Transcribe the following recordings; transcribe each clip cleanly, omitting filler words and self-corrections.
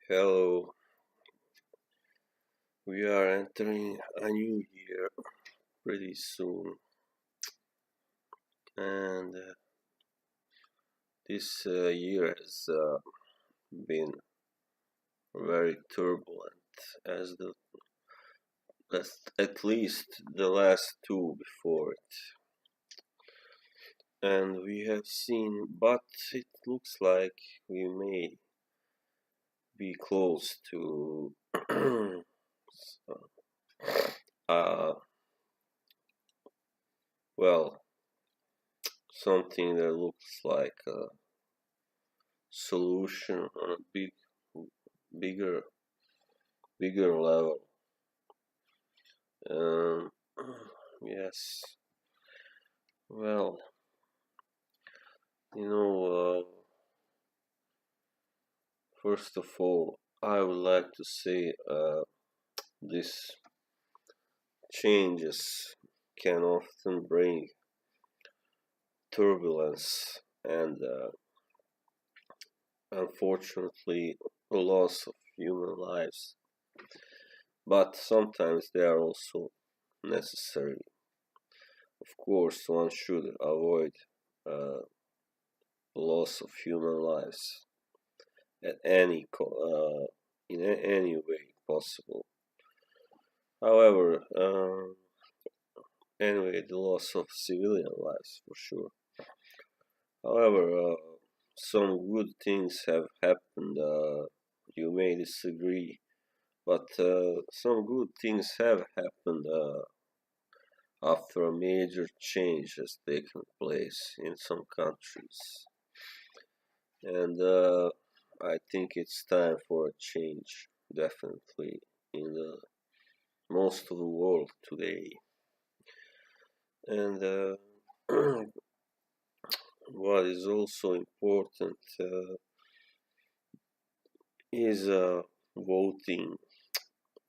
Hello, we are entering a new year pretty soon, and this year has been very turbulent, as at least the last two before it. And we have seen, but it looks like we may be close to uh, well, something that looks like a solution on a bigger bigger level. Um, yes. Well, you know, first of all, I would like to say these changes can often bring turbulence and, unfortunately, a loss of human lives. But sometimes they are also necessary. Of course, one should avoid uh, loss of human lives at in any way possible. However, anyway, the loss of civilian lives for sure. However, some good things have happened. You may disagree, but some good things have happened after a major change has taken place in some countries. And I think it's time for a change, definitely, in the most of the world today. And what is also important is voting.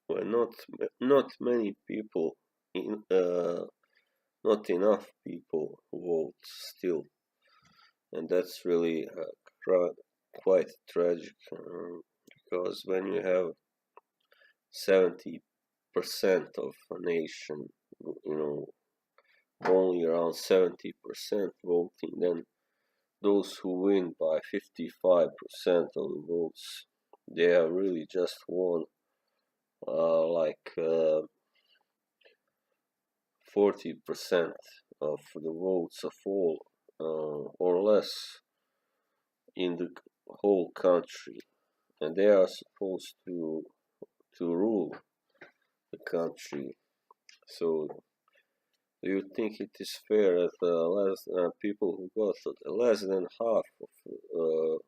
Well, not many people, not enough people vote still, and that's really quite tragic. Because when you have 70% of a nation, you know, only around 70% voting, then those who win by 55% of the votes, they have really just won like 40% of the votes of all, or less, in the whole country, and they are supposed to rule the country. So, do you think it is fair that less people who got less than half of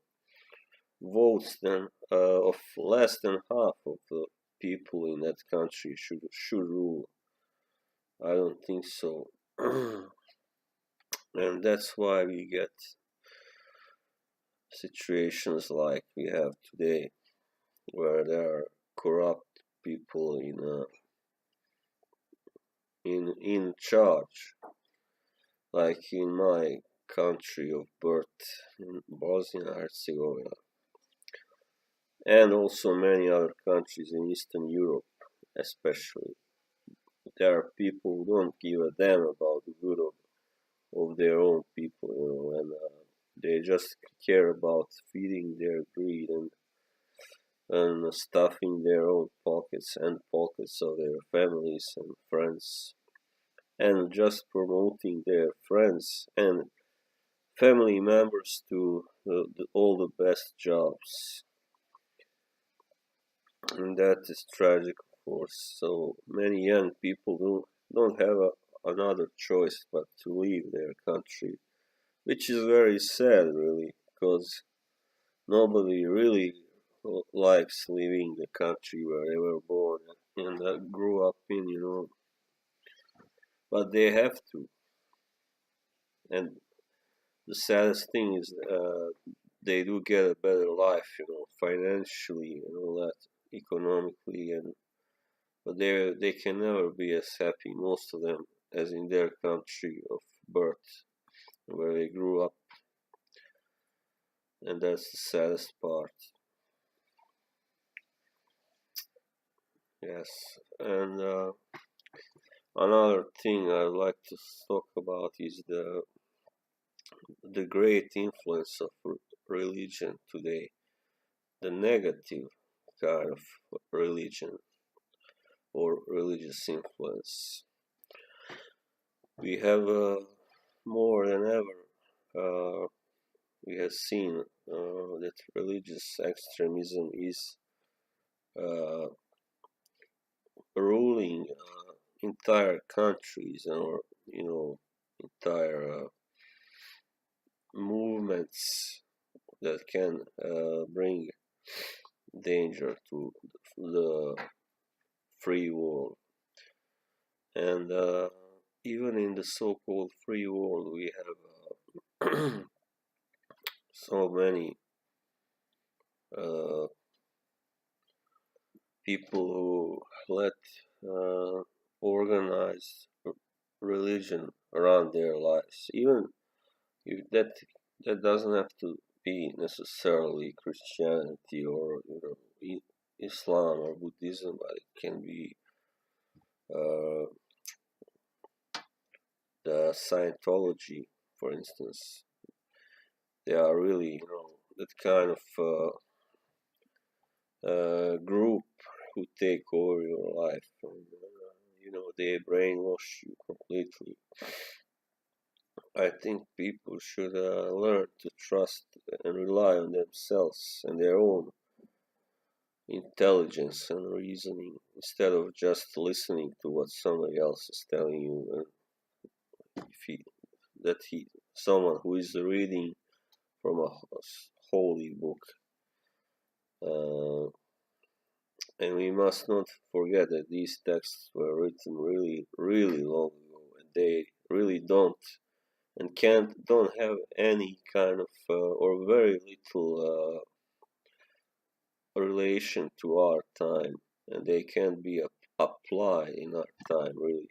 votes than of less than half of the people in that country should rule? I don't think so. And that's why we get situations like we have today, where there are corrupt people in charge, like in my country of birth, in Bosnia and Herzegovina, and also many other countries in Eastern Europe, especially. There are people who don't give a damn about the good of their own people, and they just care about feeding their greed and stuffing their own pockets and pockets of their families and friends, and just promoting their friends and family members to all the best jobs. And that is tragic, of course. So many young people don't have another choice but to leave their country, which is very sad, really, because nobody really likes leaving the country where they were born and grew up in. But they have to. And the saddest thing is they do get a better life, financially and all that, economically, but they can never be as happy, most of them, as in their country of birth, where they grew up, and that's the saddest part. Yes, and another thing I'd like to talk about is the great influence of religion today, the negative kind of religion or religious influence. We have more than ever we have seen that religious extremism is uh, ruling entire countries or entire movements that can bring danger to the free world. And even in the so-called free world, we have so many uh, people who let organized religion around their lives. Even if that doesn't have to be necessarily Christianity or Islam or Buddhism, but it can be uh, the Scientology, for instance. They are really that kind of group who take over your life, and they brainwash you completely. I think people should learn to trust and rely on themselves and their own intelligence and reasoning instead of just listening to what somebody else is telling you. And if someone who is reading from a holy book, uh, and we must not forget that these texts were written really, really long ago, and they really don't have any kind of or very little relation to our time, and they can't be applied in our time really,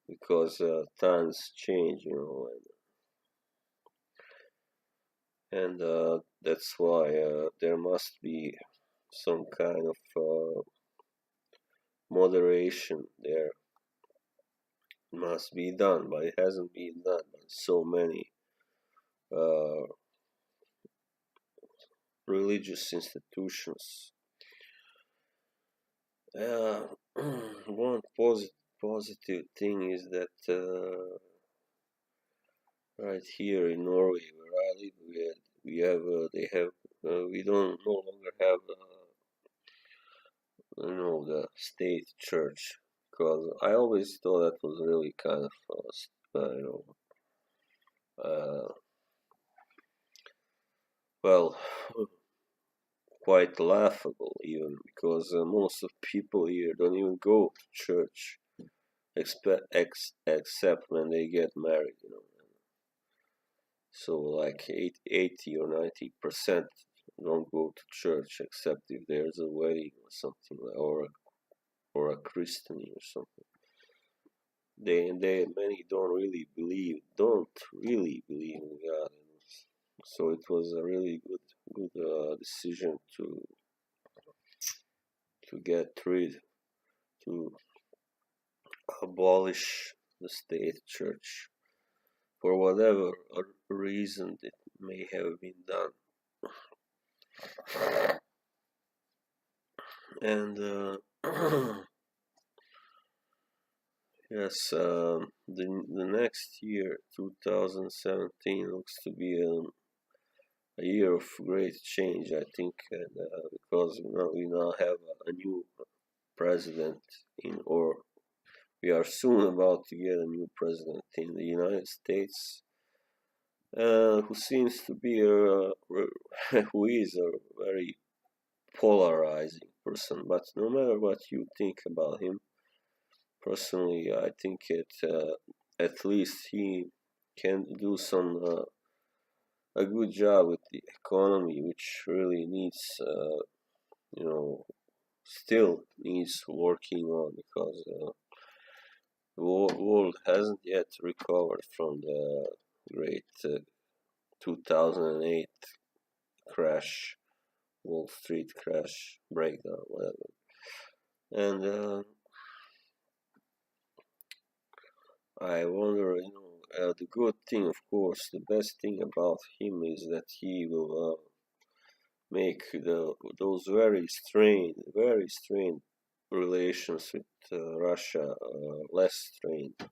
because times change, and that's why there must be some kind of moderation there. It must be done, but it hasn't been done by so many uh, religious institutions. One positive thing is that right here in Norway, where I live, we don't no longer have the state church, because I always thought that was really kind of uh, well, quite laughable even, because most of people here don't even go to church except when they get married, So like 80 or 90% don't go to church except if there's a wedding or something, or a christening or something. They many don't really believe in God. So it was a really good decision to get rid to abolish the state church for whatever reason it may have been done. And yes, the next year, 2017, looks to be a year of great change, I think, and, because we now have a new president or we are soon about to get a new president in the United States, who seems to be who is a very polarizing person. But no matter what you think about him, personally, I think at least he can do a good job with the economy, which really needs still needs working on, because the world hasn't yet recovered from the great 2008 crash, Wall Street crash, breakdown, whatever. And I wonder, the good thing, of course, the best thing about him is that he will make those very strained relations with Russia less strained,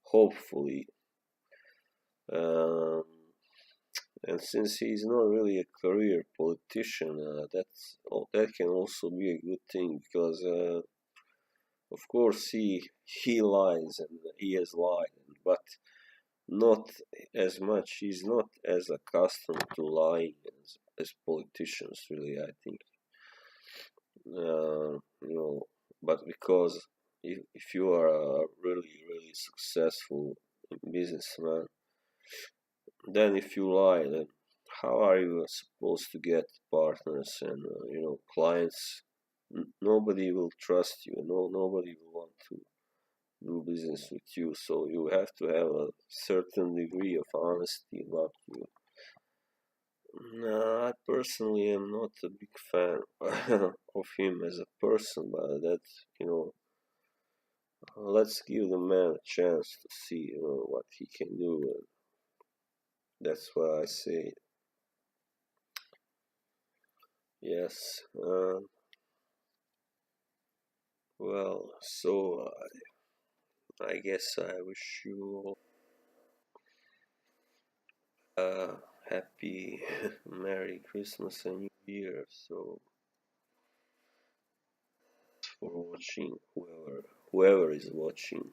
hopefully. Um, and since he's not really a career politician, that can also be a good thing because, of course, he lies and he has lied, but not as much. He's not as accustomed to lying as politicians, really, I think. Uh, you know, but because if you are a really successful businessman, then if you lie, then how are you supposed to get partners and clients? Nobody will trust you. Nobody will want to do business with you. So you have to have a certain degree of honesty about you. No, I personally am not a big fan of him as a person, but let's give the man a chance to see, what he can do. And that's why I say yes. Well, so I guess I wish you all a happy, Merry Christmas and New Year. So for watching, whoever is watching.